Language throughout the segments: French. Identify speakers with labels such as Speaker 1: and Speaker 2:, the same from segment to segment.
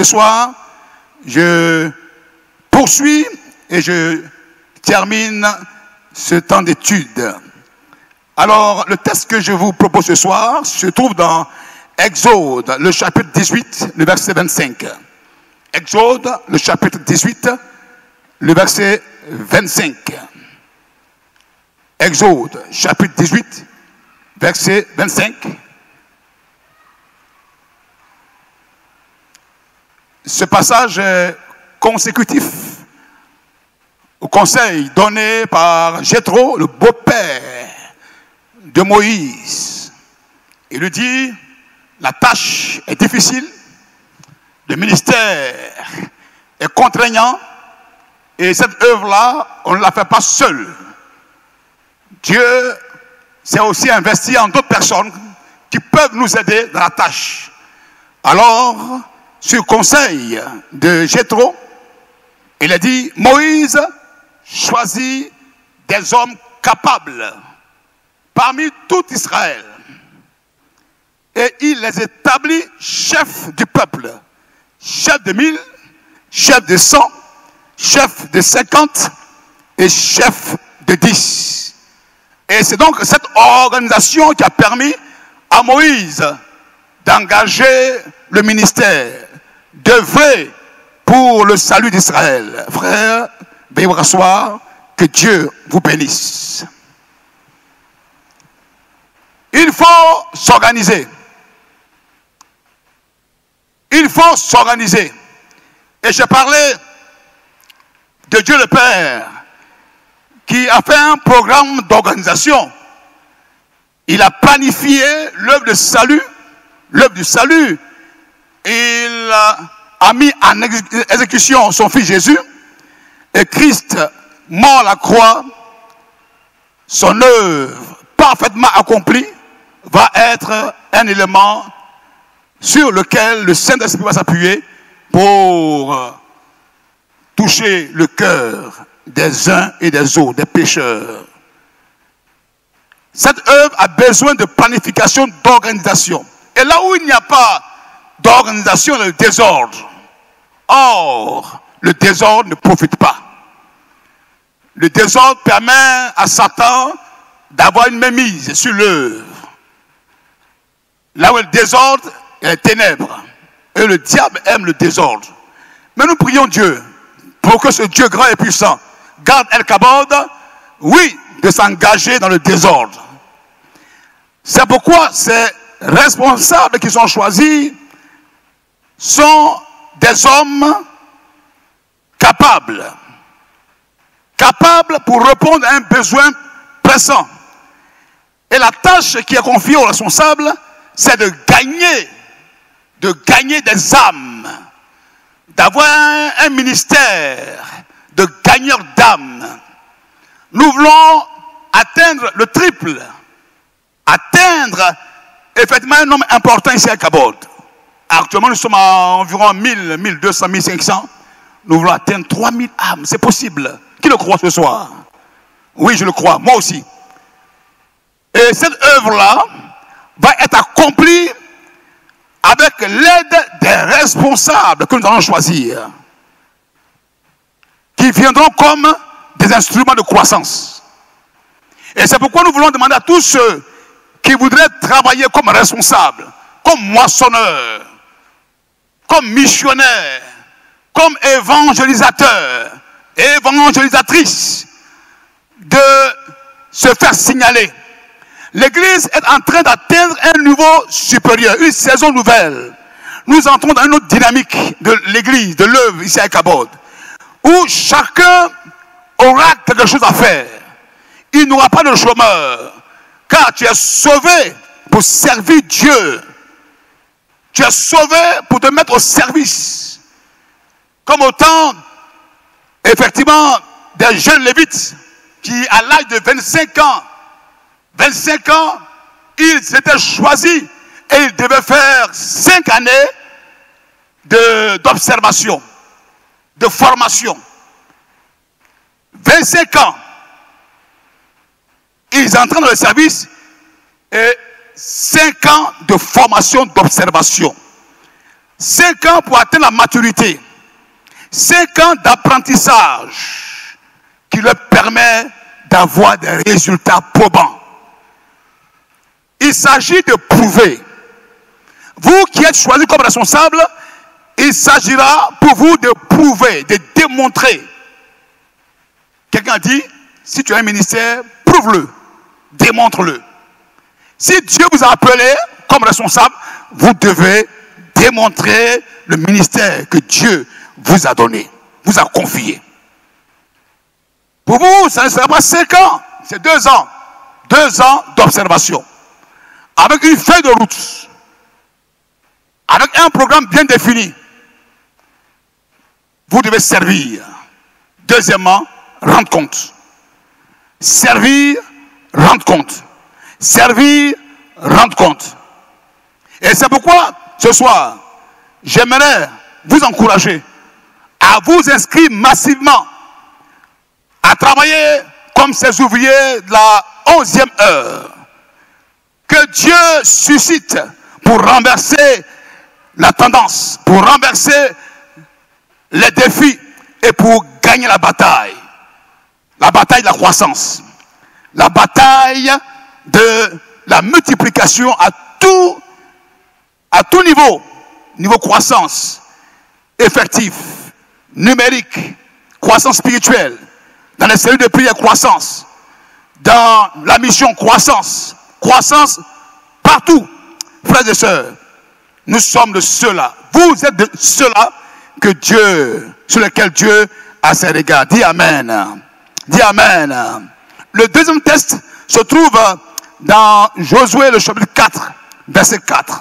Speaker 1: Ce soir, je poursuis et je termine ce temps d'étude. Alors, le texte que je vous propose ce soir se trouve dans Exode, le chapitre 18, le verset 25. Exode, le chapitre 18, le verset 25. Exode, chapitre 18, verset 25. Ce passage est consécutif au conseil donné par Jéthro, le beau-père de Moïse. Il lui dit, la tâche est difficile, le ministère est contraignant, et cette œuvre-là, on ne la fait pas seul. Dieu s'est aussi investi en d'autres personnes qui peuvent nous aider dans la tâche. Alors, sur conseil de Jéthro, il a dit, Moïse choisit des hommes capables parmi tout Israël. Et il les établit chefs du peuple, chefs de 1000, chefs de 100, chefs de 50 et chefs de 10. Et c'est donc cette organisation qui a permis à Moïse d'engager le ministère, d'œuvrer pour le salut d'Israël. Frères, veuillez vous rasseoir, que Dieu vous bénisse. Il faut s'organiser. Il faut s'organiser. Et j'ai parlé de Dieu le Père, qui a fait un programme d'organisation. Il a planifié l'œuvre de salut, l'œuvre du salut. Il a mis en exécution son fils Jésus. Et Christ, mort à la croix, son œuvre parfaitement accomplie, va être un élément sur lequel le Saint-Esprit va s'appuyer pour toucher le cœur des uns et des autres, des pécheurs. Cette œuvre a besoin de planification, d'organisation. Et là où il n'y a pas d'organisation, il y a le désordre. Or, le désordre ne profite pas. Le désordre permet à Satan d'avoir une mainmise sur l'œuvre. Là où il y a le désordre, il y a les ténèbres. Et le diable aime le désordre. Mais nous prions Dieu pour que ce Dieu grand et puissant garde El-Kabod, oui, de s'engager dans le désordre. C'est pourquoi ces responsables qui sont choisis sont des hommes capables. Capables pour répondre à un besoin pressant. Et la tâche qui est confiée aux responsables, c'est de gagner des âmes, d'avoir un ministère de gagneur d'âmes. Nous voulons atteindre le triple, atteindre effectivement un nombre important ici à Kabod. Actuellement, nous sommes à environ 1000, 1200, 1500. Nous voulons atteindre 3000 âmes. C'est possible. Qui le croit ce soir? Oui, je le crois. Moi aussi. Et cette œuvre-là va être accomplie avec l'aide des responsables que nous allons choisir, qui viendront comme des instruments de croissance. Et c'est pourquoi nous voulons demander à tous ceux qui voudraient travailler comme responsables, comme moissonneurs, comme missionnaires, comme évangélisateurs et évangélisatrices, de se faire signaler. L'Église est en train d'atteindre un niveau supérieur, une saison nouvelle. Nous entrons dans une autre dynamique de l'Église, de l'œuvre ici à Kabod, où chacun aura quelque chose à faire. Il n'y aura pas de chômeur, car tu es sauvé pour servir Dieu. Tu es sauvé pour te mettre au service. Comme au temps, effectivement, des jeunes lévites qui, à l'âge de 25 ans, ils s'étaient choisis et ils devaient faire 5 années d'observation, de formation. 25 ans, ils entrent dans le service et 5 ans de formation, d'observation. 5 ans pour atteindre la maturité. 5 ans d'apprentissage qui leur permet d'avoir des résultats probants. Il s'agit de prouver. Vous qui êtes choisis comme responsable, il s'agira pour vous de prouver, de démontrer. Quelqu'un dit, si tu as un ministère, prouve-le, démontre-le. Si Dieu vous a appelé comme responsable, vous devez démontrer le ministère que Dieu vous a donné, vous a confié. Pour vous, ça ne sera pas 5 ans, c'est 2 ans. 2 ans d'observation. Avec une feuille de route. Avec un programme bien défini. Vous devez servir. Deuxièmement, rendre compte. Servir, rendre compte. Servir, rendre compte. Et c'est pourquoi, ce soir, j'aimerais vous encourager à vous inscrire massivement à travailler comme ces ouvriers de la 11e heure. Que Dieu suscite pour renverser la tendance, pour renverser les défis et pour gagner la bataille. La bataille de la croissance. La bataille de la multiplication à tout niveau. Niveau croissance, effectif, numérique, croissance spirituelle, dans les cellules de prière, croissance, dans la mission, croissance, croissance partout. Frères et sœurs, nous sommes de ceux-là. Vous êtes de ceux-là que Dieu, sur lesquels Dieu a ses regards. Dis Amen. Dis Amen. Le deuxième test se trouve dans Josué, le chapitre 4, verset 4.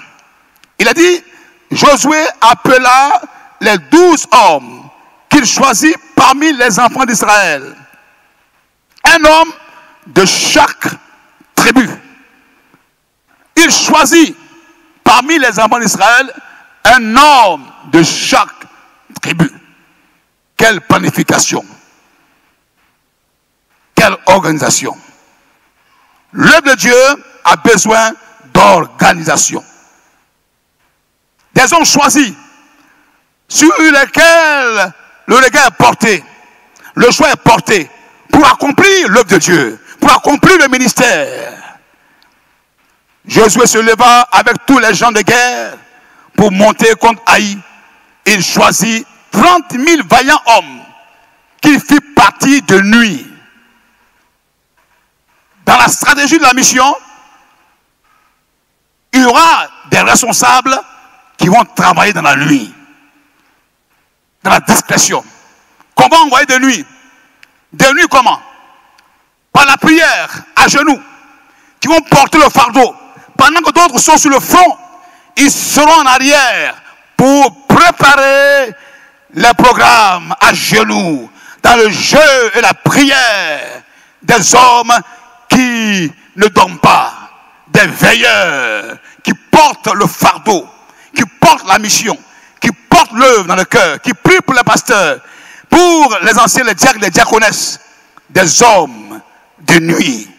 Speaker 1: Il a dit, Josué appela les 12 hommes qu'il choisit parmi les enfants d'Israël. Un homme de chaque tribu. Il choisit parmi les enfants d'Israël un homme de chaque tribu. Quelle planification! Quelle organisation! L'œuvre de Dieu a besoin d'organisation. Des hommes choisis sur lesquels le regard est porté, le choix est porté pour accomplir l'œuvre de Dieu, pour accomplir le ministère. Josué se leva avec tous les gens de guerre pour monter contre Haï. Il choisit 30 000 vaillants hommes qu'il fit partir de nuit. Dans la stratégie de la mission, il y aura des responsables qui vont travailler dans la nuit, dans la discrétion. Qu'on va envoyer de nuit. De nuit comment? Par la prière, à genoux, qui vont porter le fardeau. Pendant que d'autres sont sur le front, ils seront en arrière pour préparer les programmes à genoux, dans le jeu et la prière des hommes qui ne dorment pas, des veilleurs, qui portent le fardeau, qui portent la mission, qui portent l'œuvre dans le cœur, qui prient pour les pasteurs, pour les anciens, les diacres, les diaconesses, des hommes de nuit,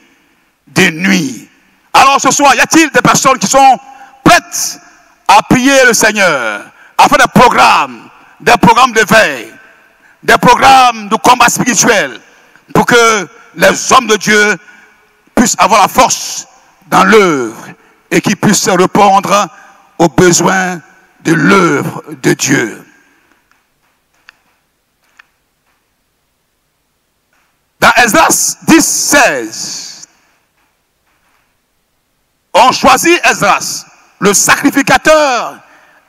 Speaker 1: de nuit. Alors ce soir, y a-t-il des personnes qui sont prêtes à prier le Seigneur, à faire des programmes de veille, des programmes de combat spirituel, pour que les hommes de Dieu puissent avoir la force dans l'œuvre et qu'ils puissent répondre aux besoins de l'œuvre de Dieu. Dans Esdras 10, 16, on choisit Esdras, le sacrificateur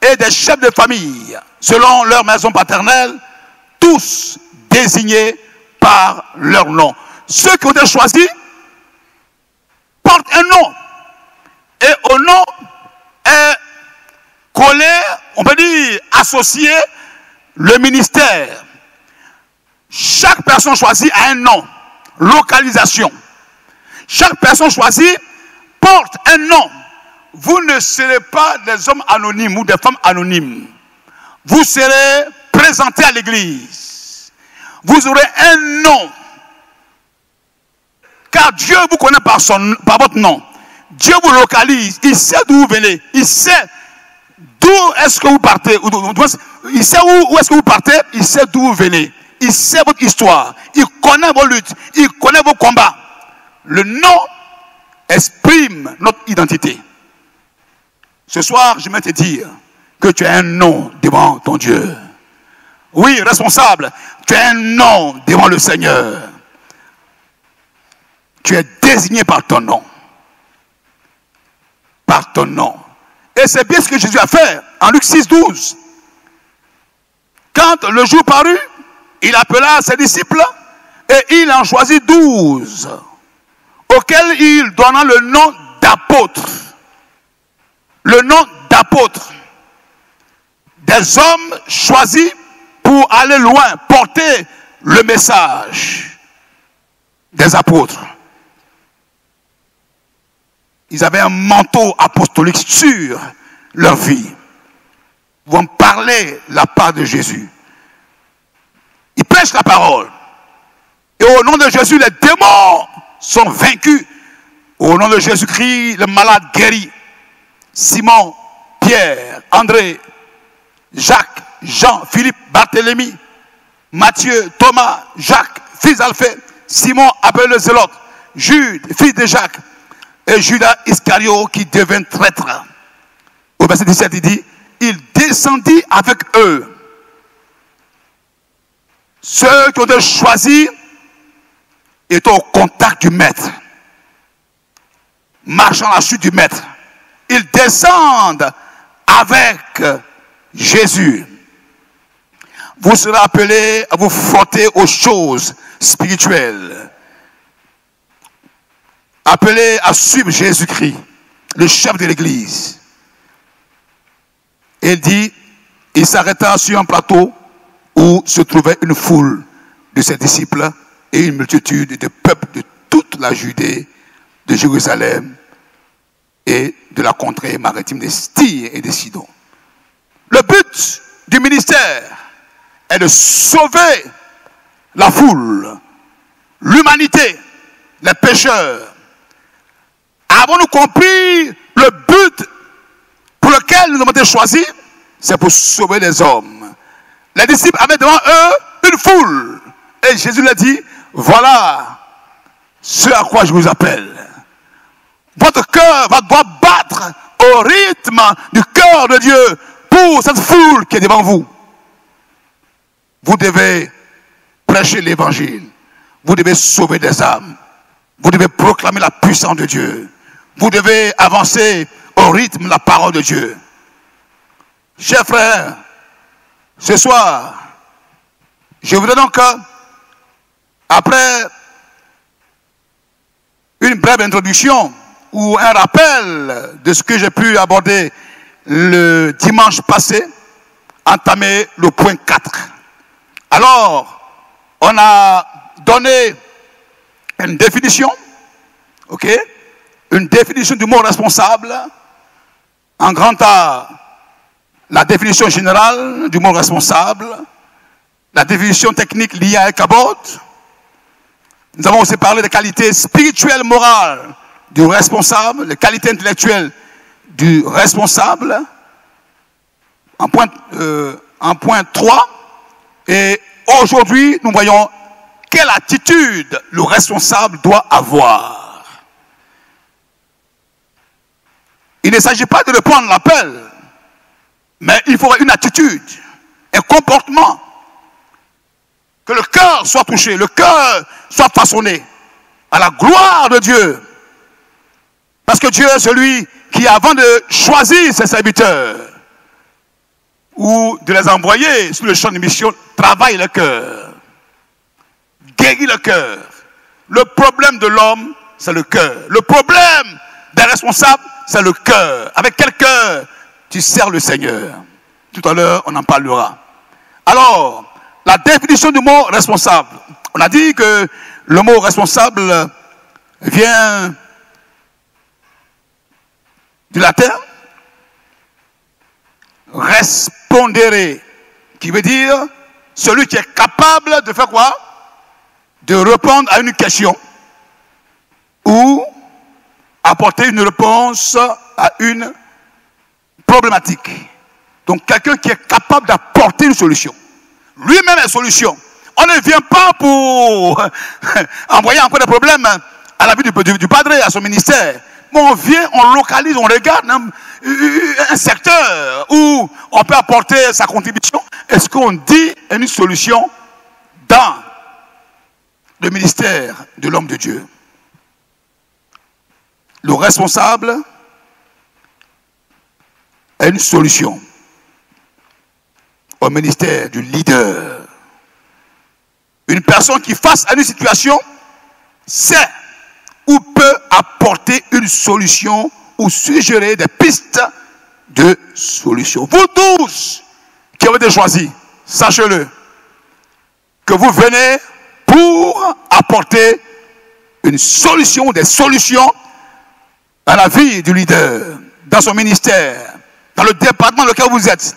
Speaker 1: et des chefs de famille, selon leur maison paternelle, tous désignés par leur nom. Ceux qui ont été choisis portent un nom. Et au nom est collé, on peut dire, associé, le ministère. Chaque personne choisie a un nom, localisation. Chaque personne choisie porte un nom. Vous ne serez pas des hommes anonymes ou des femmes anonymes. Vous serez présentés à l'église. Vous aurez un nom. Car Dieu vous connaît par votre nom. Dieu vous localise. Il sait d'où vous venez. Il sait d'où est-ce que vous partez. Il sait où est-ce que vous partez, il sait d'où vous venez. Il sait votre histoire, il connaît vos luttes, il connaît vos combats. Le nom exprime notre identité. Ce soir, je vais te dire que tu as un nom devant ton Dieu. Oui, responsable, tu as un nom devant le Seigneur. Tu es désigné par ton nom. Par ton nom. Et c'est bien ce que Jésus a fait en Luc 6, 12. Quand le jour parut, il appela ses disciples et il en choisit 12, auxquels il donna le nom d'apôtres. Le nom d'apôtres. Des hommes choisis pour aller loin, porter le message des apôtres. Ils avaient un manteau apostolique sur leur vie. Ils vont parler la part de Jésus. Ils prêchent la parole. Et au nom de Jésus, les démons sont vaincus. Au nom de Jésus-Christ, le malade guéri. Simon, Pierre, André, Jacques, Jean, Philippe, Barthélemy, Matthieu, Thomas, Jacques, fils d'Alphée, Simon appelé le Zélote, Jude, fils de Jacques, et Judas Iscario qui devint traître. Au verset 17, il dit, il descendit avec eux. Ceux qui ont été choisis étaient au contact du maître, marchant à la suite du maître. Ils descendent avec Jésus. Vous serez appelés à vous frotter aux choses spirituelles. Appelés à suivre Jésus-Christ, le chef de l'église. Il dit, il s'arrêta sur un plateau où se trouvait une foule de ses disciples et une multitude de peuples de toute la Judée, de Jérusalem et de la contrée maritime des Tyr et des Sidon. Le but du ministère est de sauver la foule, l'humanité, les pécheurs. Avons-nous compris le but pour lequel nous avons été choisis? C'est pour sauver les hommes. Les disciples avaient devant eux une foule. Et Jésus leur dit, voilà ce à quoi je vous appelle. Votre cœur va devoir battre au rythme du cœur de Dieu pour cette foule qui est devant vous. Vous devez prêcher l'évangile. Vous devez sauver des âmes. Vous devez proclamer la puissance de Dieu. Vous devez avancer au rythme de la parole de Dieu. Chers frères, ce soir, je voudrais donc, après une brève introduction ou un rappel de ce que j'ai pu aborder le dimanche passé, entamer le point 4. Alors, on a donné une définition, ok? Une définition du mot responsable. En grand A, la définition générale du mot responsable, la définition technique liée à Ichabod. Nous avons aussi parlé des qualités spirituelles, morales du responsable, les qualités intellectuelles du responsable. En point 3. Et aujourd'hui, nous voyons quelle attitude le responsable doit avoir. Il ne s'agit pas de répondre à l'appel, mais il faudra une attitude, un comportement. Que le cœur soit touché, le cœur soit façonné à la gloire de Dieu. Parce que Dieu est celui qui, avant de choisir ses serviteurs ou de les envoyer sur le champ de mission, travaille le cœur, guérit le cœur. Le problème de l'homme, c'est le cœur. Le problème des responsables, c'est le cœur. Avec quel cœur tu sers le Seigneur? Tout à l'heure, on en parlera. Alors, la définition du mot responsable. On a dit que le mot responsable vient du latin respondere, qui veut dire celui qui est capable de faire quoi? De répondre à une question ou apporter une réponse à une problématique. Donc quelqu'un qui est capable d'apporter une solution. Lui-même est solution. On ne vient pas pour envoyer encore des problèmes à la vie du padre, à son ministère. Mais on vient, on localise, on regarde un secteur où on peut apporter sa contribution. Est-ce qu'on dit une solution dans le ministère de l'homme de Dieu? Le responsable a une solution au ministère du leader. Une personne qui, face à une situation, sait ou peut apporter une solution ou suggérer des pistes de solution. Vous tous qui avez été choisis, sachez-le, que vous venez pour apporter une solution ou des solutions à la vie du leader, dans son ministère, dans le département dans lequel vous êtes.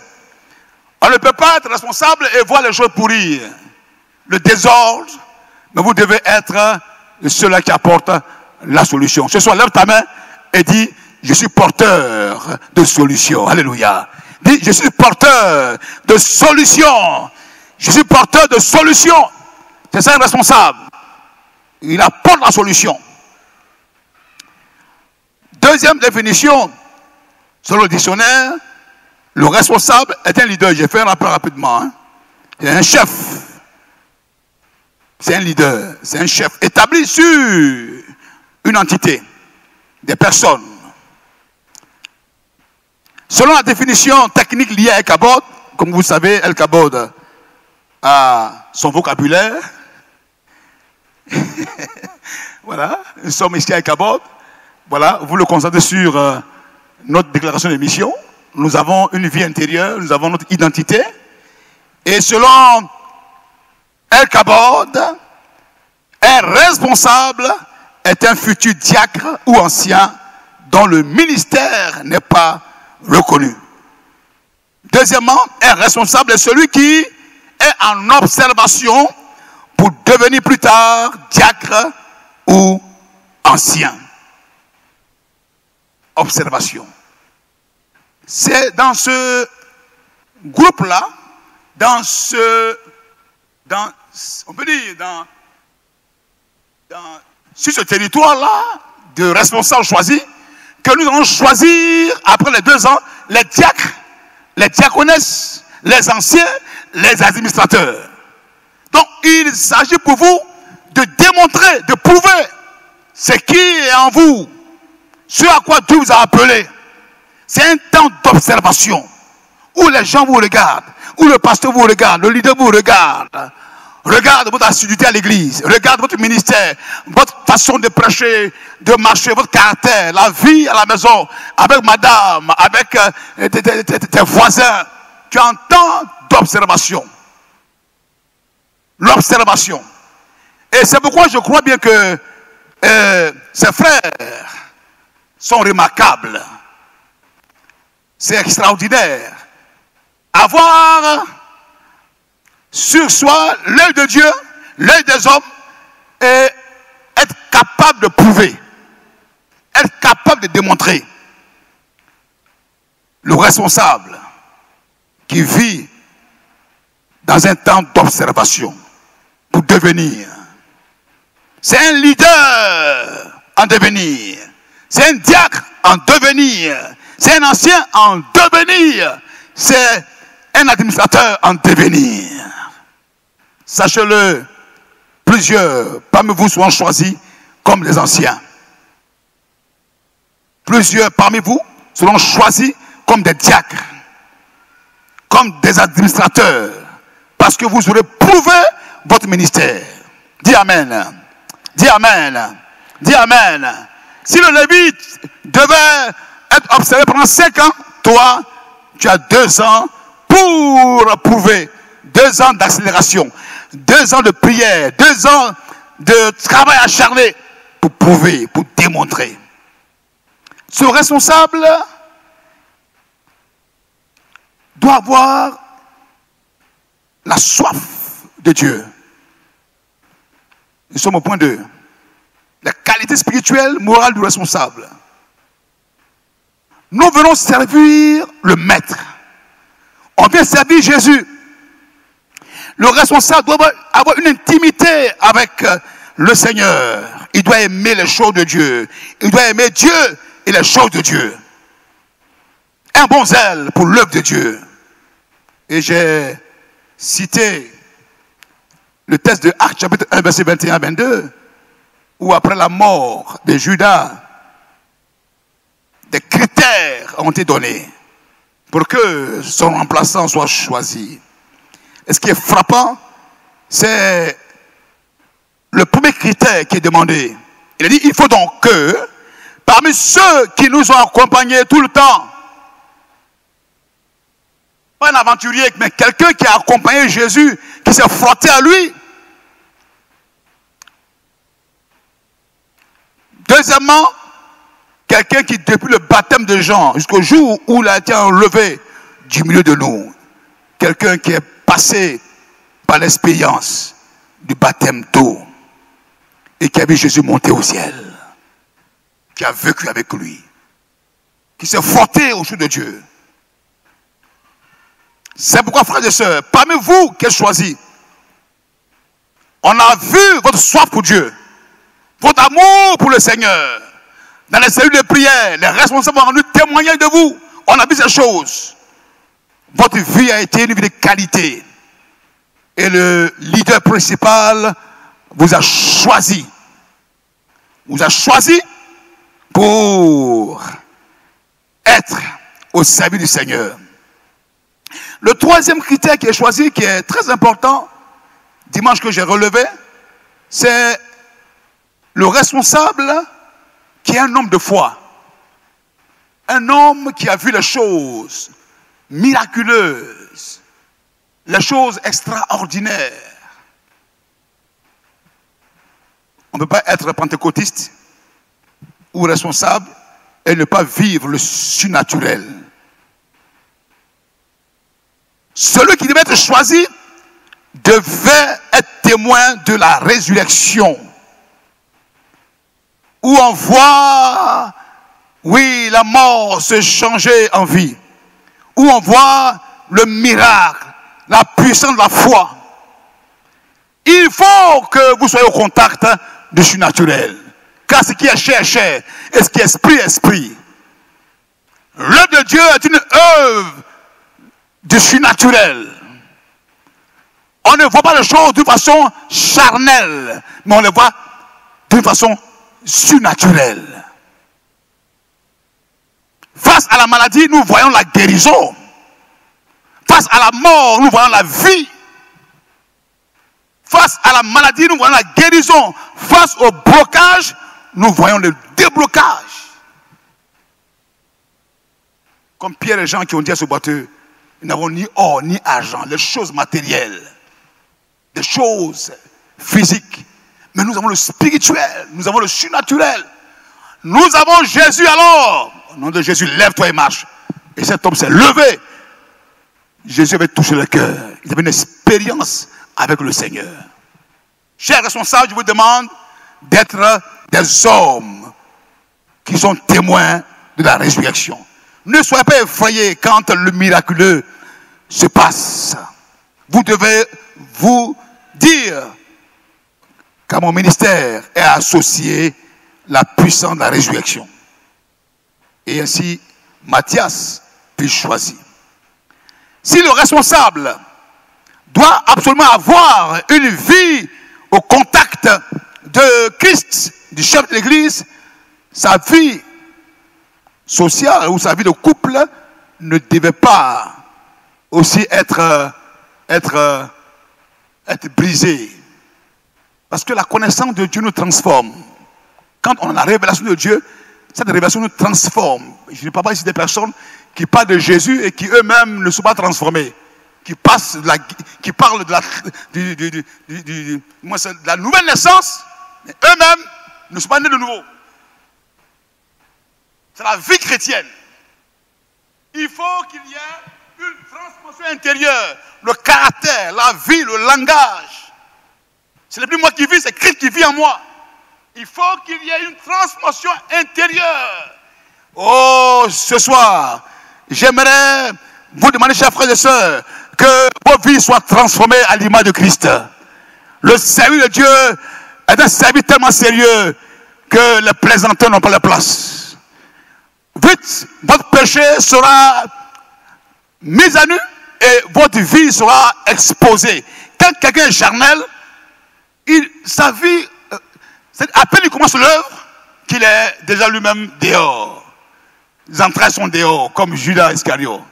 Speaker 1: On ne peut pas être responsable et voir les choses pourrir, le désordre, mais vous devez être ceux-là qui apportent la solution. Ce soir, lève ta main et dis, je suis porteur de solution. Alléluia. Dis, je suis porteur de solution. Je suis porteur de solution. C'est ça un responsable. Il apporte la solution. Deuxième définition, selon le dictionnaire, le responsable est un leader. J'ai fait un rappel rapidement. Hein. C'est un chef. C'est un leader. C'est un chef établi sur une entité, des personnes. Selon la définition technique liée à El-Kabod, comme vous savez, El-Kabod a son vocabulaire. Voilà, nous sommes ici à El-Kabod. Voilà, vous le constatez sur notre déclaration de mission. Nous avons une vie intérieure, nous avons notre identité. Et selon El-Kabod, un responsable est un futur diacre ou ancien dont le ministère n'est pas reconnu. Deuxièmement, un responsable est celui qui est en observation pour devenir plus tard diacre ou ancien. Observation. C'est dans ce groupe-là, on peut dire, sur ce territoire-là de responsables choisis, que nous allons choisir, après les 2 ans, les diacres, les diaconesses, les anciens, les administrateurs. Donc, il s'agit pour vous de démontrer, de prouver ce qui est en vous, ce à quoi Dieu vous a appelé. C'est un temps d'observation, où les gens vous regardent, où le pasteur vous regarde, le leader vous regarde. Regarde votre assiduité à l'église, regarde votre ministère, votre façon de prêcher, de marcher, votre caractère, la vie à la maison, avec madame, avec tes voisins. Tu as un temps d'observation. L'observation. Et c'est pourquoi je crois bien que ces frères sont remarquables. C'est extraordinaire. Avoir sur soi l'œil de Dieu, l'œil des hommes, et être capable de prouver, être capable de démontrer. Le responsable qui vit dans un temps d'observation pour devenir. C'est un leader en devenir. C'est un diacre en devenir. C'est un ancien en devenir. C'est un administrateur en devenir. Sachez-le, plusieurs parmi vous seront choisis comme les anciens. Plusieurs parmi vous seront choisis comme des diacres, comme des administrateurs, parce que vous aurez prouvé votre ministère. Dis Amen. Dis Amen. Dis Amen. Si le Lévite devait être observé pendant 5 ans, toi, tu as 2 ans pour prouver, 2 ans d'accélération, 2 ans de prière, 2 ans de travail acharné pour prouver, pour démontrer. Ce responsable doit avoir la soif de Dieu. Nous sommes au point 2. La qualité spirituelle, morale du responsable. Nous venons servir le maître. On vient servir Jésus. Le responsable doit avoir une intimité avec le Seigneur. Il doit aimer les choses de Dieu. Il doit aimer Dieu et les choses de Dieu. Un bon zèle pour l'œuvre de Dieu. Et j'ai cité le texte de Actes chapitre 1, verset 21-22, où après la mort de Judas, des critères ont été donnés pour que son remplaçant soit choisi. Et ce qui est frappant, c'est le premier critère qui est demandé. Il a dit, il faut donc que, parmi ceux qui nous ont accompagnés tout le temps, pas un aventurier, mais quelqu'un qui a accompagné Jésus, qui s'est frotté à lui. Deuxièmement, quelqu'un qui, depuis le baptême de Jean, jusqu'au jour où il a été enlevé du milieu de nous, quelqu'un qui est passé par l'expérience du baptême d'eau et qui a vu Jésus monter au ciel, qui a vécu avec lui, qui s'est frotté au jour de Dieu. C'est pourquoi, frères et sœurs, parmi vous qui êtes choisis, on a vu votre soif pour Dieu, votre amour pour le Seigneur. Dans les cellules de prière, les responsables ont rendu témoignage de vous. On a vu ces choses. Votre vie a été une vie de qualité. Et le leader principal vous a choisi. Vous a choisi pour être au service du Seigneur. Le troisième critère qui est choisi, qui est très important, dimanche que j'ai relevé, c'est le responsable qui est un homme de foi. Un homme qui a vu les choses miraculeuses, les choses extraordinaires. On ne peut pas être pentecôtiste ou responsable et ne pas vivre le surnaturel. Celui qui devait être choisi devait être témoin de la résurrection. Où on voit, oui, la mort se changer en vie. Où on voit le miracle, la puissance de la foi. Il faut que vous soyez au contact du surnaturel. Car ce qui est chair, est chair. Et ce qui est esprit, est esprit. L'œuvre de Dieu est une œuvre du surnaturel. On ne voit pas les choses d'une façon charnelle, mais on les voit d'une façon surnaturelle. Face à la maladie, nous voyons la guérison. Face à la mort, nous voyons la vie. Face à la maladie, nous voyons la guérison. Face au blocage, nous voyons le déblocage. Comme Pierre et Jean qui ont dit à ce boiteux, nous n'avons ni or ni argent, les choses matérielles, des choses physiques. Mais nous avons le spirituel, nous avons le surnaturel. Nous avons Jésus alors. Au nom de Jésus, lève-toi et marche. Et cet homme s'est levé. Jésus avait touché le cœur. Il avait une expérience avec le Seigneur. Chers responsables, je vous demande d'être des hommes qui sont témoins de la résurrection. Ne soyez pas effrayés quand le miraculeux se passe. Vous devez vous dire qu'à mon ministère est associé la puissance de la résurrection. Et ainsi, Matthias fut choisi. Si le responsable doit absolument avoir une vie au contact de Christ, du chef de l'Église, sa vie sociale ou sa vie de couple ne devait pas aussi être brisée. Parce que la connaissance de Dieu nous transforme. Quand on a la révélation de Dieu, cette révélation nous transforme. Je ne parle pas ici des personnes qui parlent de Jésus et qui eux-mêmes ne sont pas transformés. Qui parlent de la nouvelle naissance, mais eux-mêmes ne sont pas nés de nouveau. C'est la vie chrétienne. Il faut qu'il y ait une transformation intérieure. Le caractère, la vie, le langage. Ce n'est plus moi qui vis, c'est Christ qui vit en moi. Il faut qu'il y ait une transformation intérieure. Oh, ce soir, j'aimerais vous demandez, chers frères et sœurs, que vos vies soient transformées à l'image de Christ. Le service de Dieu est un service tellement sérieux que les plaisanteurs n'ont pas la place. Vite, votre péché sera mis à nu et votre vie sera exposée. Quand quelqu'un est charnel, sa vie, à peine il commence l'œuvre, qu'il est déjà lui-même dehors. Les entrailles sont dehors, comme Judas Iscariot.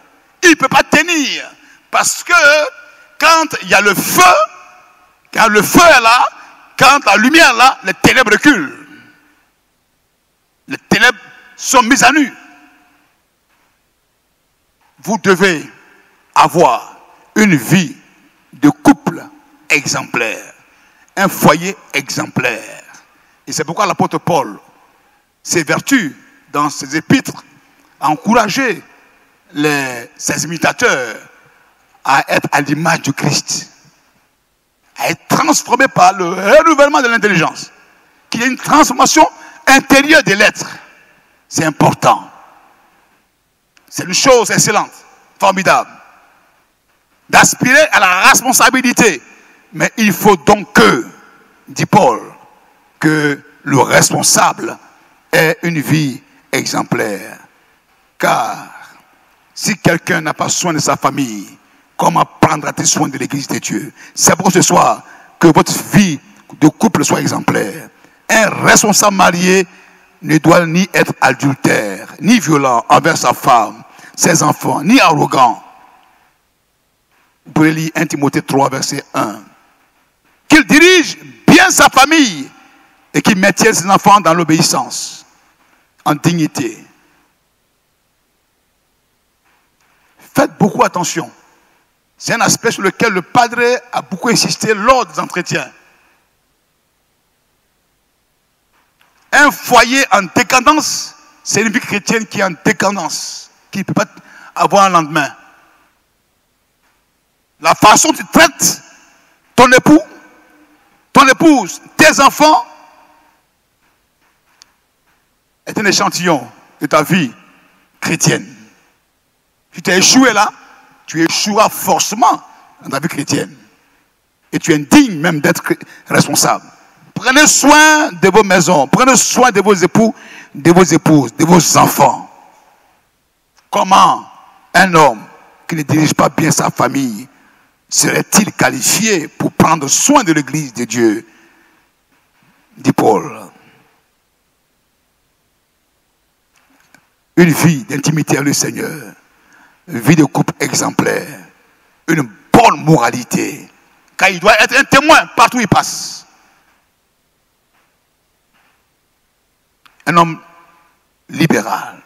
Speaker 1: Il ne peut pas tenir, parce que quand il y a le feu, quand le feu est là, quand la lumière est là, les ténèbres reculent. Les ténèbres sont mises à nu. Vous devez avoir une vie de couple exemplaire, un foyer exemplaire. Et c'est pourquoi l'apôtre Paul s'évertue dans ses épîtres à encourager ses imitateurs à être à l'image du Christ, à être transformés par le renouvellement de l'intelligence, qu'il y ait une transformation intérieure des lettres. C'est important. C'est une chose excellente, formidable, d'aspirer à la responsabilité. Mais il faut donc que, dit Paul, que le responsable ait une vie exemplaire. Car si quelqu'un n'a pas soin de sa famille, comment prendra-t-il soin de l'église de Dieu? C'est pour ce soir que votre vie de couple soit exemplaire. Un responsable marié ne doit ni être adultère, ni violent envers sa femme, ses enfants, ni arrogant. Vous pouvez lire 1 Timothée 3, verset 1. Qu'il dirige bien sa famille et qu'il maintienne ses enfants dans l'obéissance, en dignité. Faites beaucoup attention. C'est un aspect sur lequel le padre a beaucoup insisté lors des entretiens. Un foyer en décadence, c'est une vie chrétienne qui est en décadence, qui ne peut pas avoir un lendemain. La façon dont tu traites ton époux, ton épouse, tes enfants, est un échantillon de ta vie chrétienne. Si tu as échoué là, tu échoueras forcément dans ta vie chrétienne. Et tu es indigne même d'être responsable. Prenez soin de vos maisons, prenez soin de vos époux, de vos épouses, de vos enfants. Comment un homme qui ne dirige pas bien sa famille serait-il qualifié pour prendre soin de l'église de Dieu? Dit Paul. Une vie d'intimité avec le Seigneur, une vie de couple exemplaire, une bonne moralité, car il doit être un témoin partout où il passe. Un homme libéral,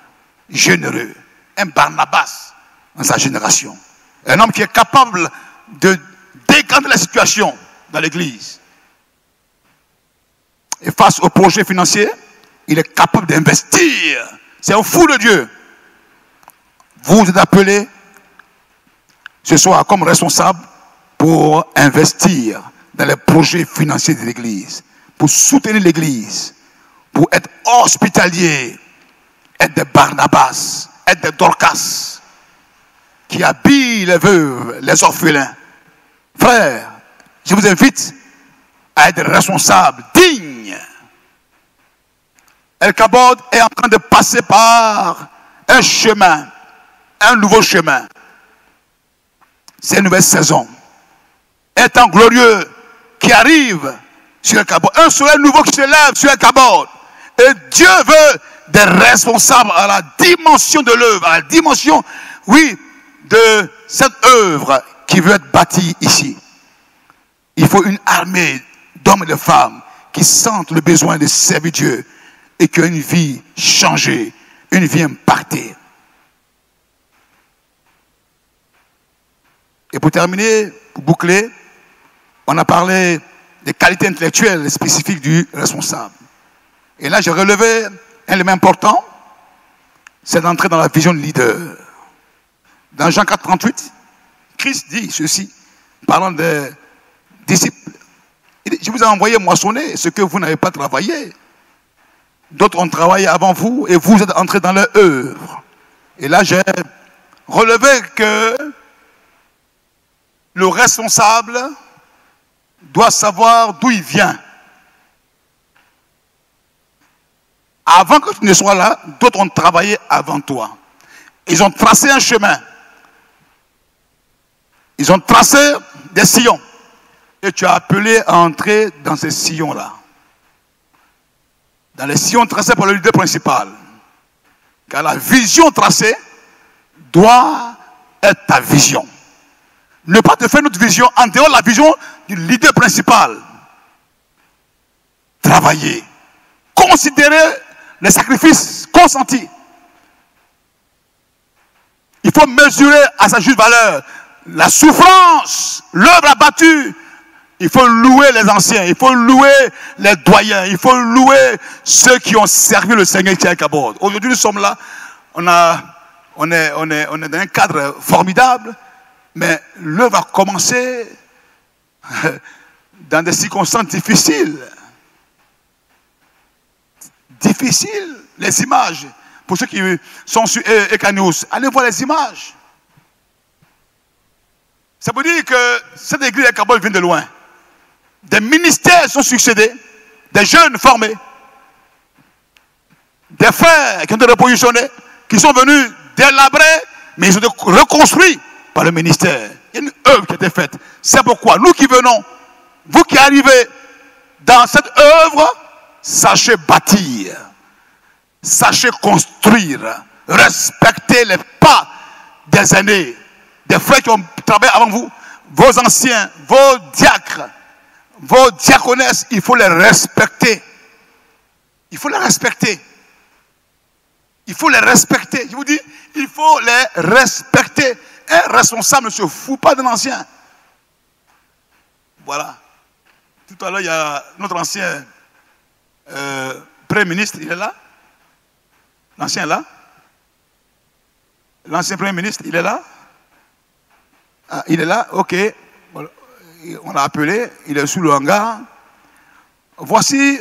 Speaker 1: généreux, un Barnabas dans sa génération. Un homme qui est capable de décanter la situation dans l'église. Et face au projet financier, il est capable d'investir. C'est un fou de Dieu. Vous êtes appelés ce soir comme responsable pour investir dans les projets financiers de l'église, pour soutenir l'église, pour être hospitalier, être des Barnabas, être des Dorcas, qui habillent les veuves, les orphelins. Frères, je vous invite à être responsables, dignes. El Kabod est en train de passer par un chemin, un nouveau chemin. C'est une nouvelle saison. Un temps glorieux qui arrive sur El Kabod. Un soleil nouveau qui se lève sur El Kabod. Et Dieu veut des responsables à la dimension de l'œuvre, à la dimension, oui, de cette œuvre qui veut être bâtie ici. Il faut une armée d'hommes et de femmes qui sentent le besoin de servir Dieu et qui ont une vie changée, une vie impactée. Et pour terminer, pour boucler, on a parlé des qualités intellectuelles spécifiques du responsable. Et là, j'ai relevé un élément important, c'est d'entrer dans la vision de leader. Dans Jean 4, 38, Christ dit ceci, parlant des disciples. Il dit, je vous ai envoyé moissonner ce que vous n'avez pas travaillé. D'autres ont travaillé avant vous et vous êtes entrés dans leur œuvre. Et là, j'ai relever que le responsable doit savoir d'où il vient. Avant que tu ne sois là, d'autres ont travaillé avant toi. Ils ont tracé un chemin. Ils ont tracé des sillons. Et tu as appelé à entrer dans ces sillons-là. Dans les sillons tracés par le leader principal. Car la vision tracée doit être ta vision. Ne pas te faire notre vision en dehors de la vision du leader principal. Travailler. Considérer les sacrifices consentis. Il faut mesurer à sa juste valeur la souffrance, l'œuvre abattue. Il faut louer les anciens, il faut louer les doyens, il faut louer ceux qui ont servi le Seigneur qui est à bord. Aujourd'hui, nous sommes là, on est dans un cadre formidable, mais l'œuvre a commencé dans des circonstances difficiles. Difficiles, les images. Pour ceux qui sont sur Ekanews, allez voir les images. Ça veut dire que cette église à Kabul vient de loin. Des ministères sont succédés, des jeunes formés, des frères qui ont été repositionnés, qui sont venus délabrer, mais ils ont été reconstruits par le ministère. Il y a une œuvre qui a été faite. C'est pourquoi nous qui venons, vous qui arrivez dans cette œuvre, sachez bâtir, sachez construire, respectez les pas des aînés, des frères qui ont travaillé avant vous, vos anciens, vos diacres, vos diaconesses, il faut les respecter. Il faut les respecter. Il faut les respecter. Je vous dis, il faut les respecter. Un responsable ne se fout pas d'un ancien. Voilà. Tout à l'heure, il y a notre ancien Premier ministre, il est là. L'ancien est là. L'ancien Premier ministre, il est là. Ah, il est là, ok. On l'a appelé, il est sous le hangar. Voici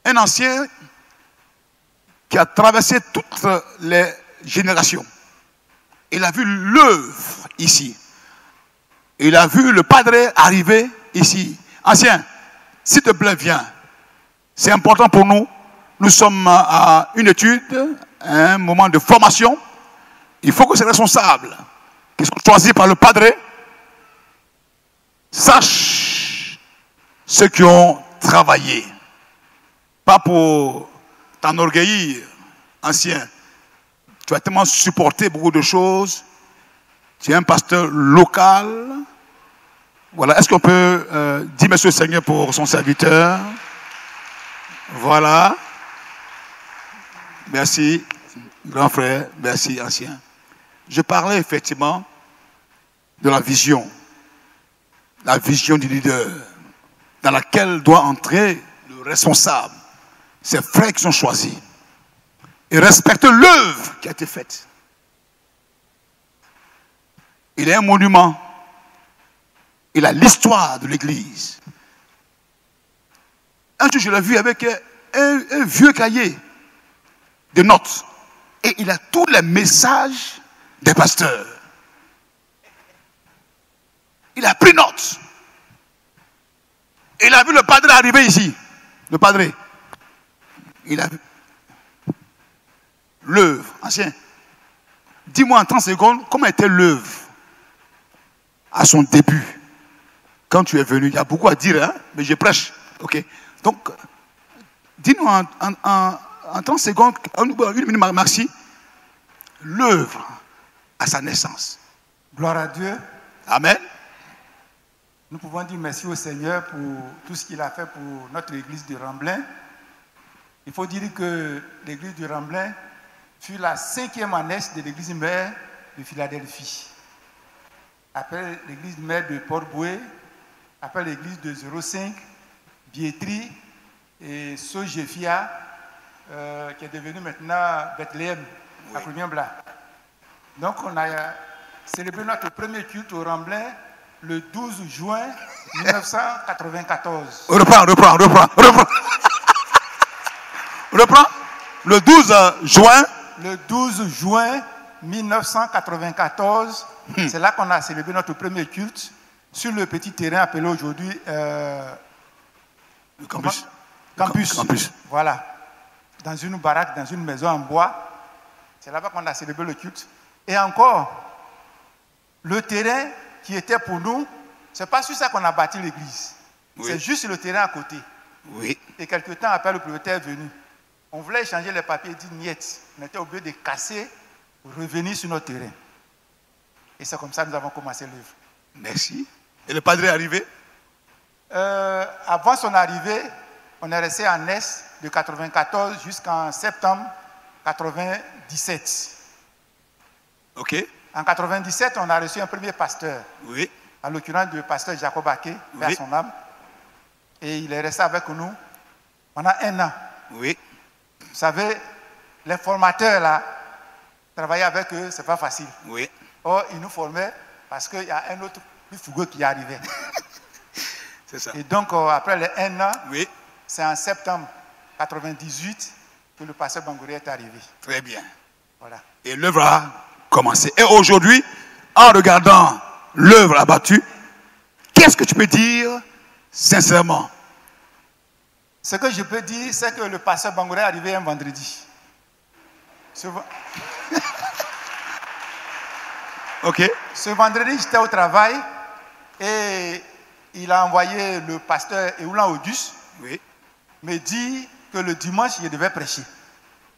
Speaker 1: un ancien qui a traversé toutes les générations. Il a vu l'œuvre ici. Il a vu le padre arriver ici. Ancien, s'il te plaît, viens. C'est important pour nous. Nous sommes à une étude, à un moment de formation. Il faut que ces responsables qui sont choisis par le padre sachent ceux qui ont travaillé. Pas pour t'enorgueillir, ancien. Tu as tellement supporté beaucoup de choses. Tu es un pasteur local. Voilà. Est-ce qu'on peut dire merci au Seigneur pour son serviteur? Voilà. Merci, grand frère. Merci, ancien. Je parlais effectivement de la vision du leader, dans laquelle doit entrer le responsable, ces frères qui sont choisis, et respecter l'œuvre qui a été faite. Il est un monument, il a l'histoire de l'Église. Un jour, je l'ai vu avec un vieux cahier de notes, et il a tous les messages des pasteurs. Il a pris note. Il a vu le padre arriver ici. Le padre. Il a vu l'œuvre. Ancien, dis-moi en 30 secondes, comment était l'œuvre à son début, quand tu es venu? Il y a beaucoup à dire, hein, mais je prêche. Ok. Donc, dis-nous en 30 secondes, une minute, merci, l'œuvre à sa naissance.
Speaker 2: Gloire à Dieu.
Speaker 1: Amen.
Speaker 2: Nous pouvons dire merci au Seigneur pour tout ce qu'il a fait pour notre église de Ramblin. Il faut dire que l'église de Ramblin fut la 5e année de l'église mère de Philadelphie. Après l'église mère de Port-Boué, après l'église de 05, Biétri et Sojefia, qui est devenue maintenant Bethléem, à Première-Blas. Donc on a célébré notre premier culte au Ramblin le 12 juin 1994.
Speaker 1: Reprends. Reprends. Le 12 juin
Speaker 2: le 12 juin 1994, c'est là qu'on a célébré notre premier culte sur le petit terrain appelé aujourd'hui
Speaker 1: Campus.
Speaker 2: Campus. Voilà. Dans une baraque, dans une maison en bois. C'est là-bas qu'on a célébré le culte. Et encore, le terrain qui était pour nous, c'est pas sur ça qu'on a bâti l'église. Oui. C'est juste le terrain à côté.
Speaker 1: Oui.
Speaker 2: Et quelques temps après, le propriétaire est venu. On voulait échanger les papiers et dire niet. On était obligé de casser pour revenir sur notre terrain. Et c'est comme ça que nous avons commencé l'œuvre.
Speaker 1: Merci. Et le padre est arrivé?
Speaker 2: Avant son arrivée, on est resté en Est de 94 jusqu'en septembre 97.
Speaker 1: Ok.
Speaker 2: En 97, on a reçu un premier pasteur.
Speaker 1: Oui.
Speaker 2: En l'occurrence, le pasteur Jacob Aké,
Speaker 1: oui.
Speaker 2: à son âme. Et il est resté avec nous pendant 1 an.
Speaker 1: Oui.
Speaker 2: Vous savez, les formateurs là, travailler avec eux, c'est pas facile.
Speaker 1: Oui.
Speaker 2: Or, ils nous formaient parce qu'il y a un autre plus fougueux qui arrivait.
Speaker 1: C'est ça.
Speaker 2: Et donc, après les 1 an,
Speaker 1: oui.
Speaker 2: C'est en septembre 98 que le pasteur Bangouré est arrivé.
Speaker 1: Très bien.
Speaker 2: Voilà.
Speaker 1: Et l'œuvre a commencé. Et aujourd'hui, en regardant l'œuvre abattue, qu'est-ce que tu peux dire sincèrement?
Speaker 2: Ce que je peux dire, c'est que le pasteur Bangouré est arrivé un vendredi.
Speaker 1: Ok.
Speaker 2: Ce vendredi, j'étais au travail et il a envoyé le pasteur Eoulan Auguste.
Speaker 1: Oui.
Speaker 2: Me dit que le dimanche, il devait prêcher.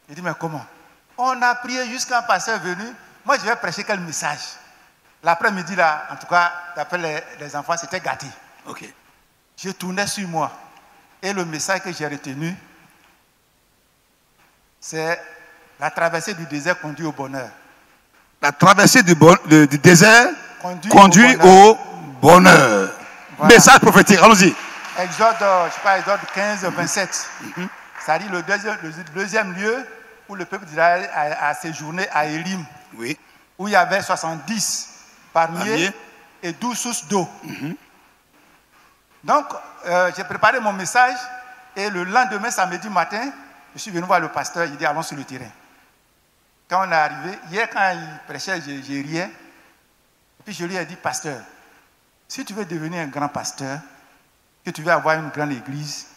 Speaker 2: Il dit, mais comment? On a prié jusqu'à un pasteur venu. Moi, je vais prêcher quel message? L'après-midi, là, en tout cas, d'après les enfants, c'était gâté.
Speaker 1: Ok.
Speaker 2: Je tournais sur moi. Et le message que j'ai retenu, c'est la traversée du désert conduit au bonheur.
Speaker 1: La traversée du désert conduit au bonheur. Voilà. Message prophétique, allons-y.
Speaker 2: Exode, je crois, Exode 15, 27. C'est-à-dire le deuxième lieu où le peuple d'Israël a séjourné à Élim.
Speaker 1: Oui.
Speaker 2: Où il y avait 70 palmiers et 12 sources d'eau. Donc, j'ai préparé mon message et le lendemain, samedi matin, je suis venu voir le pasteur. Il dit, allons sur le terrain. Quand on est arrivé, hier, quand il prêchait, j'ai riais. Et puis je lui ai dit, pasteur, si tu veux devenir un grand pasteur, que tu veux avoir une grande église,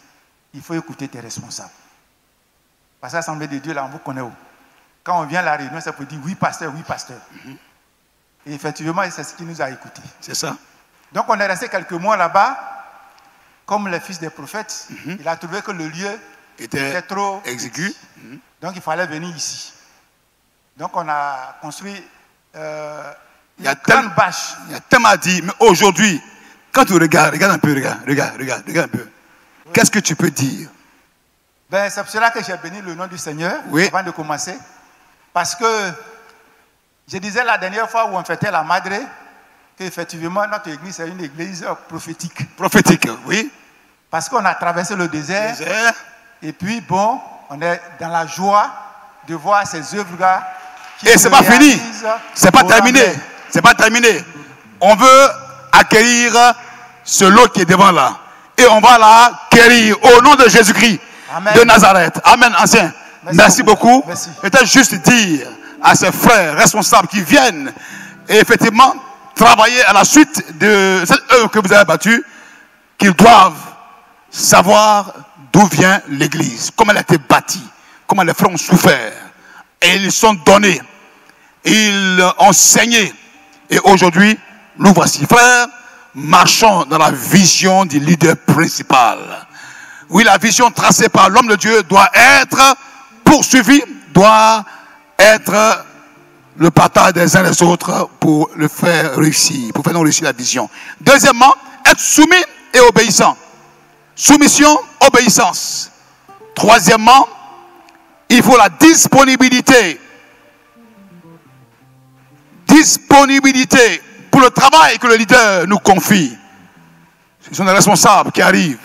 Speaker 2: il faut écouter tes responsables. Parce que l'Assemblée de Dieu, là, on vous connaît où? Quand on vient à la réunion, ça peut dire oui, pasteur, oui, pasteur. Et effectivement, c'est ce qui nous a écoutés.
Speaker 1: C'est ça.
Speaker 2: Donc, on est resté quelques mois là-bas, comme les fils des prophètes. Il a trouvé que le lieu était trop
Speaker 1: exigu.
Speaker 2: Donc, il fallait venir ici. Donc, on a construit une grande bâche.
Speaker 1: Il y a tellement dit, mais aujourd'hui, quand tu regarde un peu, regarde un peu. Oui. Qu'est-ce que tu peux dire?
Speaker 2: Ben, c'est pour cela que j'ai béni le nom du Seigneur avant de commencer. Parce que je disais la dernière fois où on fêtait la Madre qu'effectivement notre église est une église prophétique.
Speaker 1: Prophétique, oui.
Speaker 2: Parce qu'on a traversé le désert. Et puis bon, on est dans la joie de voir ces œuvres-là.
Speaker 1: Et c'est pas fini. C'est pas terminé. C'est pas terminé. On veut acquérir ce lot qui est devant là. Et on va l'acquérir au nom de Jésus-Christ de Nazareth. Amen, ancien. Merci beaucoup. Peut-être juste dire à ces frères responsables qui viennent et effectivement travailler à la suite de cette œuvre que vous avez battue, qu'ils doivent savoir d'où vient l'église, comment elle a été bâtie, comment les frères ont souffert. Et ils sont donnés. Ils ont saigné. Et aujourd'hui, nous voici, frères, marchons dans la vision du leader principal. Oui, la vision tracée par l'homme de Dieu doit être poursuivie, doit être le partage des uns des autres pour le faire réussir, pour faire réussir la vision. Deuxièmement, être soumis et obéissant. Soumission, obéissance. Troisièmement, il faut la disponibilité. Disponibilité pour le travail que le leader nous confie. Ce sont des responsables qui arrivent,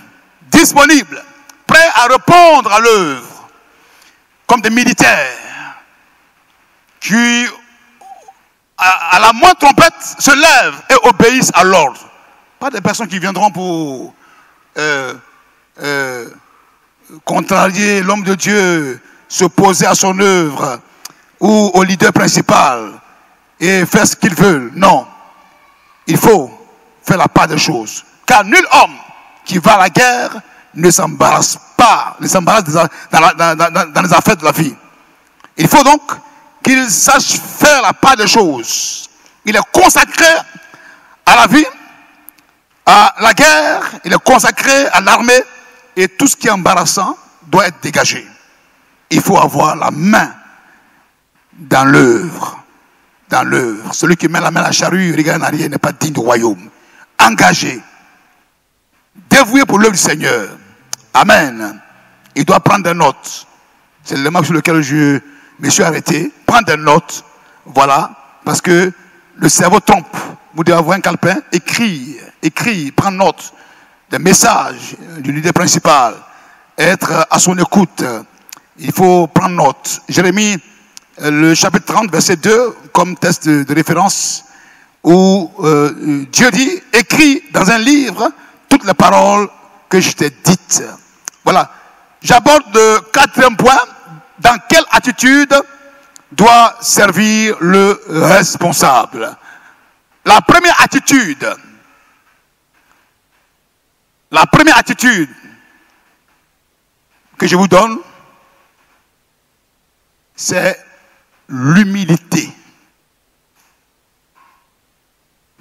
Speaker 1: disponibles, prêts à répondre à l'œuvre, comme des militaires qui, à la moindre trompette, se lèvent et obéissent à l'ordre. Pas des personnes qui viendront pour contrarier l'homme de Dieu, s'opposer à son œuvre. ou au leader principal et faire ce qu'ils veulent. Non. Il faut faire la part des choses. Car nul homme qui va à la guerre ne s'embarrasse pas, ne s'embarrasse dans les affaires de la vie. Il faut donc qu'il sache faire la part des choses. Il est consacré à la vie, à la guerre, il est consacré à l'armée, et tout ce qui est embarrassant doit être dégagé. Il faut avoir la main dans l'œuvre. Dans l'œuvre. Celui qui met la main à la charrue, regarde en arrière, n'est pas digne du royaume. Engagé. Dévoué pour l'œuvre du Seigneur. Amen. Il doit prendre des notes. C'est le marque sur lequel je me suis arrêté. Prendre des notes. Voilà. Parce que le cerveau trompe. Vous devez avoir un calepin. Écrire, prendre note des messages du leader principal. Être à son écoute. Il faut prendre note. Jérémie, le chapitre 30, verset 2, comme texte de référence, où Dieu dit, écris dans un livre toutes les paroles que je t'ai dites. Voilà. J'aborde le quatrième point. Dans quelle attitude doit servir le responsable? La première attitude que je vous donne, c'est l'humilité.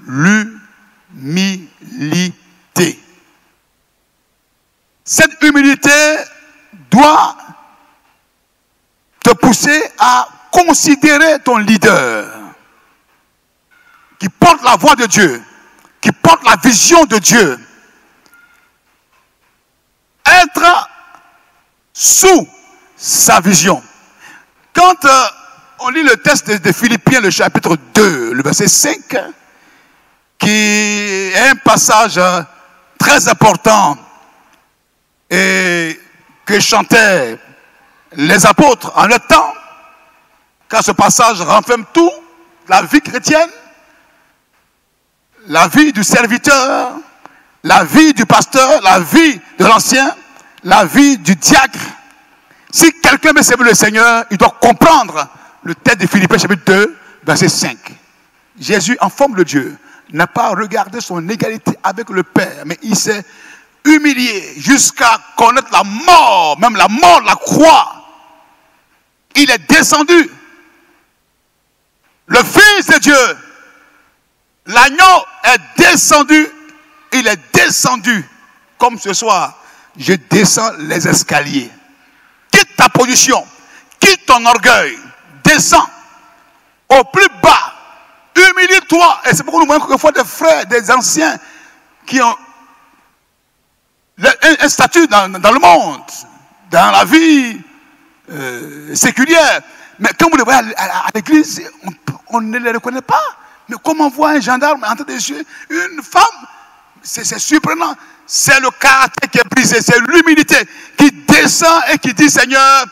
Speaker 1: L'humilité. Cette humilité doit te pousser à considérer ton leader qui porte la voix de Dieu, qui porte la vision de Dieu. Être sous sa vision. Quand on lit le texte de Philippiens, le chapitre 2, le verset 5, qui est un passage très important et que chantaient les apôtres en leur temps, car ce passage renferme tout, la vie chrétienne, la vie du serviteur, la vie du pasteur, la vie de l'ancien, la vie du diacre. Si quelqu'un veut servir le Seigneur, il doit comprendre le texte de Philippiens chapitre 2, verset 5. Jésus, en forme de Dieu, n'a pas regardé son égalité avec le Père, mais il s'est humilié jusqu'à connaître la mort, même la mort de la croix. Il est descendu. Le Fils de Dieu, l'agneau est descendu. Il est descendu. Comme ce soir, je descends les escaliers. Quitte ta position, quitte ton orgueil, descends au plus bas, humilie-toi. Et c'est pourquoi nous voyons quelquefois des frères, des anciens qui ont un statut dans le monde, dans la vie séculière. Mais quand vous les voyez à l'église, on ne les reconnaît pas. Mais comment on voit un gendarme entrer des yeux, une femme, c'est surprenant. C'est le caractère qui est brisé, c'est l'humilité qui descend et qui dit, Seigneur,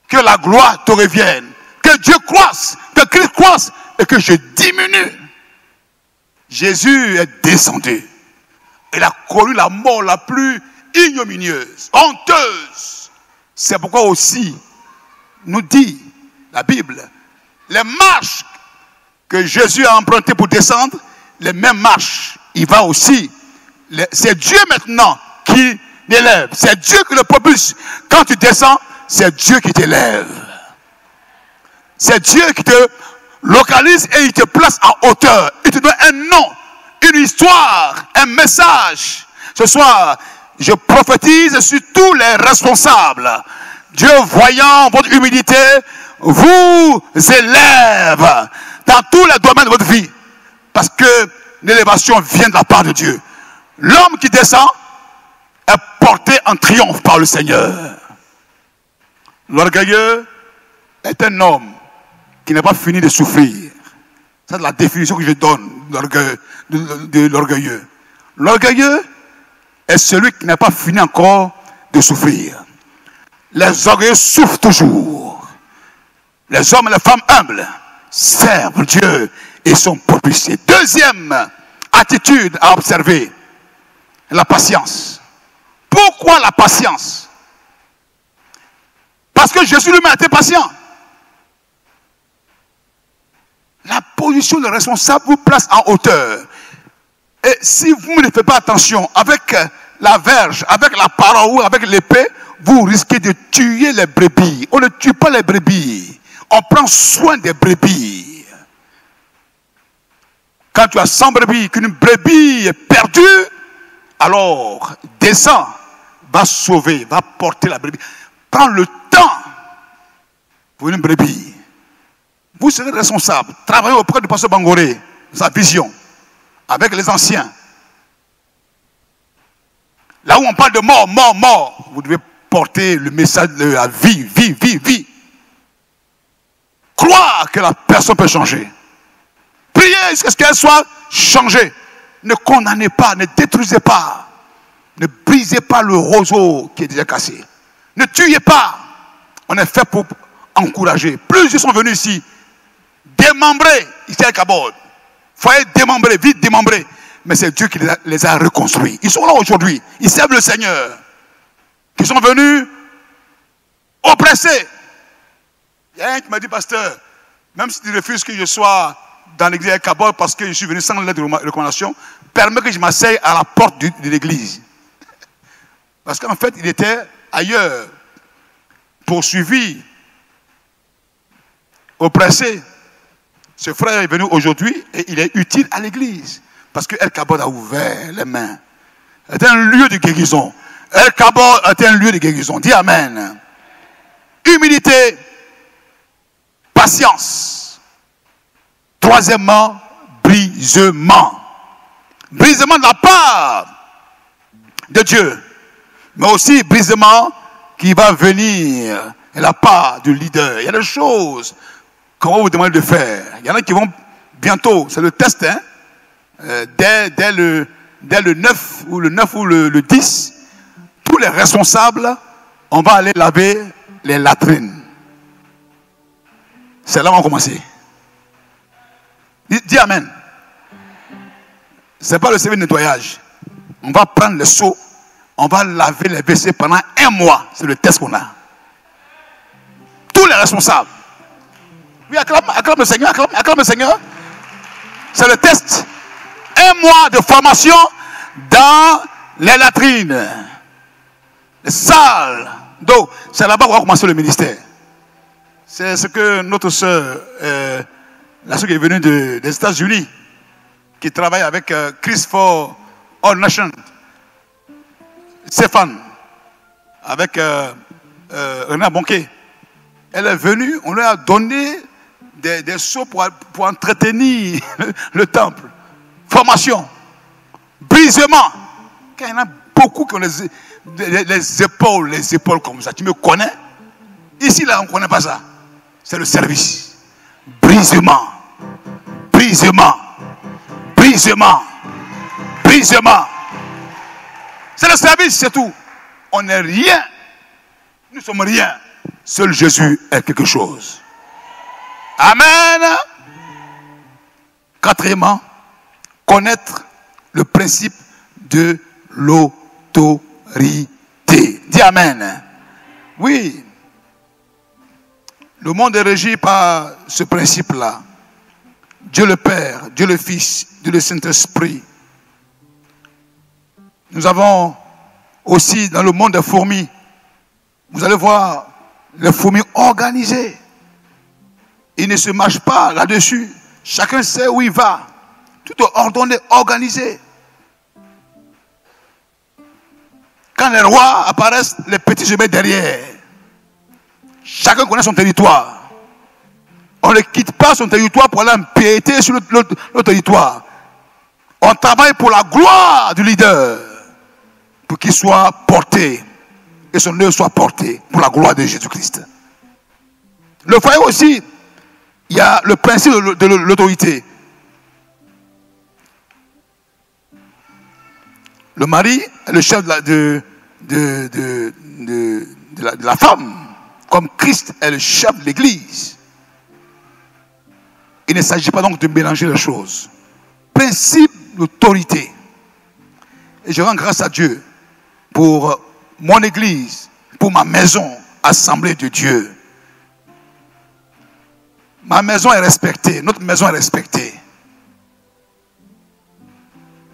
Speaker 1: que la gloire te revienne, que Dieu croisse, que Christ croisse et que je diminue. Jésus est descendu. Il a connu la mort la plus ignominieuse, honteuse. C'est pourquoi aussi, nous dit la Bible, les marches que Jésus a empruntées pour descendre, les mêmes marches, il va aussi. C'est Dieu maintenant qui l'élève. C'est Dieu qui le propulse. Quand tu descends, c'est Dieu qui t'élève. C'est Dieu qui te localise et il te place en hauteur. Il te donne un nom, une histoire, un message. Ce soir, je prophétise sur tous les responsables. Dieu, voyant votre humilité, vous élève dans tous les domaines de votre vie. Parce que l'élévation vient de la part de Dieu. L'homme qui descend est porté en triomphe par le Seigneur. L'orgueilleux est un homme qui n'a pas fini de souffrir. C'est la définition que je donne de l'orgueilleux. L'orgueilleux est celui qui n'a pas fini encore de souffrir. Les orgueilleux souffrent toujours. Les hommes et les femmes humbles servent Dieu et sont propulsés. Deuxième attitude à observer, la patience. Pourquoi la patience? Parce que Jésus lui-même a été patient. La position de responsable vous place en hauteur. Et si vous ne faites pas attention, avec la verge, avec la parole ou avec l'épée, vous risquez de tuer les brebis. On ne tue pas les brebis. On prend soin des brebis. Quand tu as 100 brebis, qu'une brebis est perdue, alors descends, va sauver, va porter la brebis. Prends le temps pour une brebis. Vous serez responsable. Travaillez auprès du pasteur Bangoré, sa vision, avec les anciens. Là où on parle de mort, mort, mort, vous devez porter le message de la vie, vie, vie, vie. Croire que la personne peut changer. Priez jusqu'à ce qu'elle soit changée. Ne condamnez pas, ne détruisez pas. Ne brisez pas le roseau qui est déjà cassé. Ne tuez pas. On est fait pour encourager. Plusieurs sont venus ici, démembrés, ici à Kabod. Foyer démembré, vite démembré. Mais c'est Dieu qui les a reconstruits. Ils sont là aujourd'hui. Ils servent le Seigneur. Ils sont venus oppressés. Il y a un qui m'a dit, pasteur, même si tu refuses que je sois dans l'église à Kabod parce que je suis venu sans lettre de recommandation, permets que je m'asseye à la porte de l'église. Parce qu'en fait, il était ailleurs, poursuivi, oppressé. Ce frère est venu aujourd'hui et il est utile à l'église. Parce que El Kabod a ouvert les mains. C'est un lieu de guérison. El Kabod est un lieu de guérison. Dis Amen. Humilité, patience. Troisièmement, brisement. Brisement de la part de Dieu. Mais aussi brisement qui va venir de la part du leader. Il y a des choses qu'on va vous demander de faire. Il y en a qui vont bientôt, c'est le test, hein? Dès le 9 ou le 10, tous les responsables, on va aller laver les latrines. C'est là qu'on va commencer. Dis Amen. Ce n'est pas le service de nettoyage. On va prendre le seau, on va laver les WC pendant 1 mois. C'est le test qu'on a. Tous les responsables. Oui, acclame le Seigneur, acclame le Seigneur. C'est le test. 1 mois de formation dans les latrines, les salles d'eau. C'est là-bas qu'on va commencer le ministère. C'est ce que notre soeur, la soeur qui est venue des États-Unis, qui travaille avec Chris for All Nations, Stéphane, avec René Bonquet. Elle est venue, on lui a donné des seaux pour entretenir le temple. Formation, brisement. Quand il y en a beaucoup qui ont les épaules comme ça, tu me connais? Ici, là, on ne connaît pas ça. C'est le service. Brisement, brisement, brisement, brisement. C'est le service, c'est tout. On n'est rien. Nous sommes rien. Seul Jésus est quelque chose. Amen. Quatrièmement, connaître le principe de l'autorité. Dis Amen. Oui. Le monde est régi par ce principe-là. Dieu le Père, Dieu le Fils, Dieu le Saint-Esprit. Nous avons aussi dans le monde des fourmis, vous allez voir les fourmis organisées. Ils ne se marchent pas là-dessus. Chacun sait où il va. Tout est ordonné, organisé. Quand les rois apparaissent, les petits se mettent derrière. Chacun connaît son territoire. On ne quitte pas son territoire pour aller empiéter sur le territoire. On travaille pour la gloire du leader, pour qu'il soit porté et son œuvre soit portée pour la gloire de Jésus-Christ. Le foyer aussi, il y a le principe de l'autorité. Le mari est le chef de la femme, comme Christ est le chef de l'Église. Il ne s'agit pas donc de mélanger les choses. Principe d'autorité. Et je rends grâce à Dieu pour mon Église, pour ma maison, assemblée de Dieu. Ma maison est respectée, notre maison est respectée.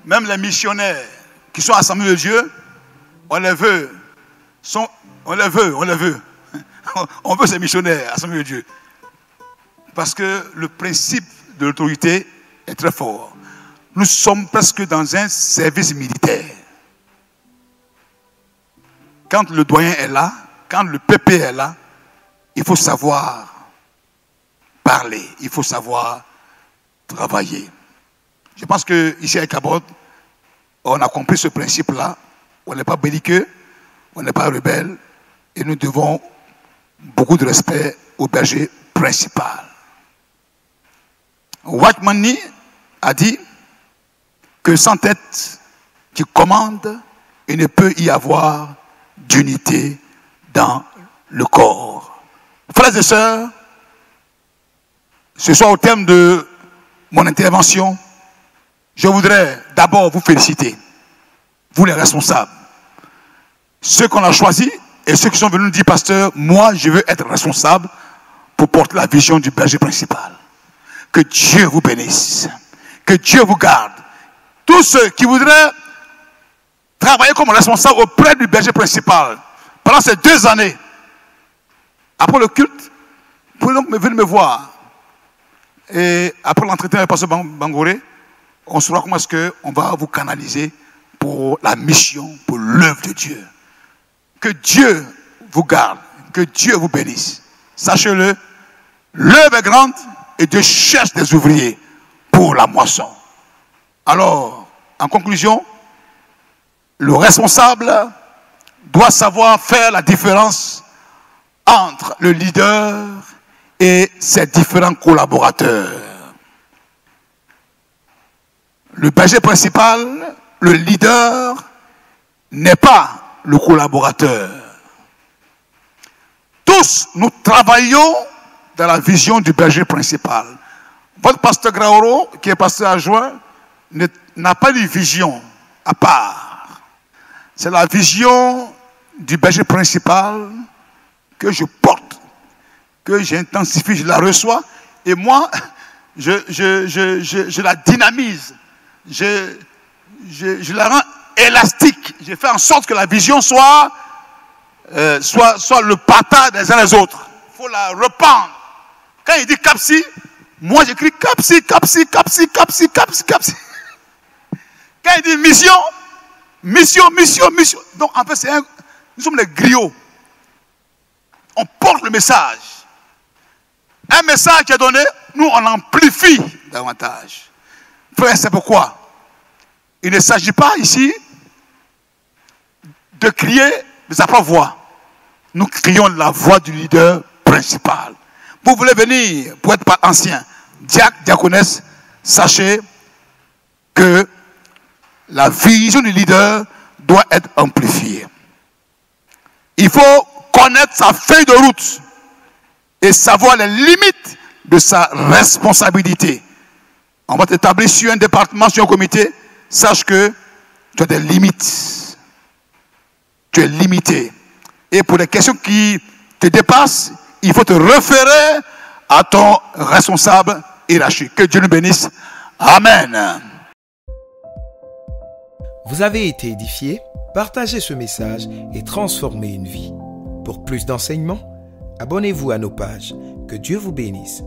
Speaker 1: Même les missionnaires qui sont assemblés de Dieu, on les veut. On les veut. On veut ces missionnaires assemblés de Dieu. Parce que le principe de l'autorité est très fort. Nous sommes presque dans un service militaire. Quand le doyen est là, quand le PP est là, il faut savoir parler, il faut savoir travailler. Je pense qu'ici à Cabot, on a compris ce principe-là. On n'est pas belliqueux, on n'est pas rebelle, et nous devons beaucoup de respect au berger principal. Watmani a dit que sans tête qui commande, il ne peut y avoir d'unité dans le corps. Frères et sœurs, ce soir au thème de mon intervention, je voudrais d'abord vous féliciter, vous les responsables, ceux qu'on a choisis et ceux qui sont venus nous dire, pasteur, moi je veux être responsable pour porter la vision du berger principal. Que Dieu vous bénisse, que Dieu vous garde. Tous ceux qui voudraient travailler comme responsable auprès du berger principal pendant ces 2 années, après le culte, vous pouvez donc venir me voir. Et après l'entretien avec le pasteur Bangoré, on saura comment est-ce qu'on va vous canaliser pour la mission, pour l'œuvre de Dieu. Que Dieu vous garde, que Dieu vous bénisse. Sachez-le, l'œuvre est grande et Dieu cherche des ouvriers pour la moisson. Alors, en conclusion, le responsable doit savoir faire la différence entre le leader et ses différents collaborateurs. Le berger principal, le leader, n'est pas le collaborateur. Tous, nous travaillons dans la vision du berger principal. Votre pasteur Graoro, qui est pasteur adjoint, n'a pas de vision à part. C'est la vision du berger principal que je porte, que j'intensifie, je la reçois, et moi, je la dynamise, je la rends élastique. Je fais en sorte que la vision soit le partage des uns les autres. Il faut la rependre. Quand il dit Capsi, moi j'écris Capsi. Quand il dit mission. Donc en fait, nous sommes les griots. On porte le message. Un message qui est donné, nous on amplifie davantage. Frère, c'est pourquoi il ne s'agit pas ici de crier de sa propre voix. Nous crions la voix du leader principal. Vous voulez venir pour être ancien, diacre, diaconesse, sachez que la vision du leader doit être amplifiée. Il faut connaître sa feuille de route et savoir les limites de sa responsabilité. On va t'établir sur un département, sur un comité, sache que tu as des limites. Tu es limité. Et pour les questions qui te dépassent, il faut te référer à ton responsable hiérarchique. Que Dieu nous bénisse. Amen.
Speaker 3: Vous avez été édifié? Partagez ce message et transformez une vie. Pour plus d'enseignements, abonnez-vous à nos pages. Que Dieu vous bénisse.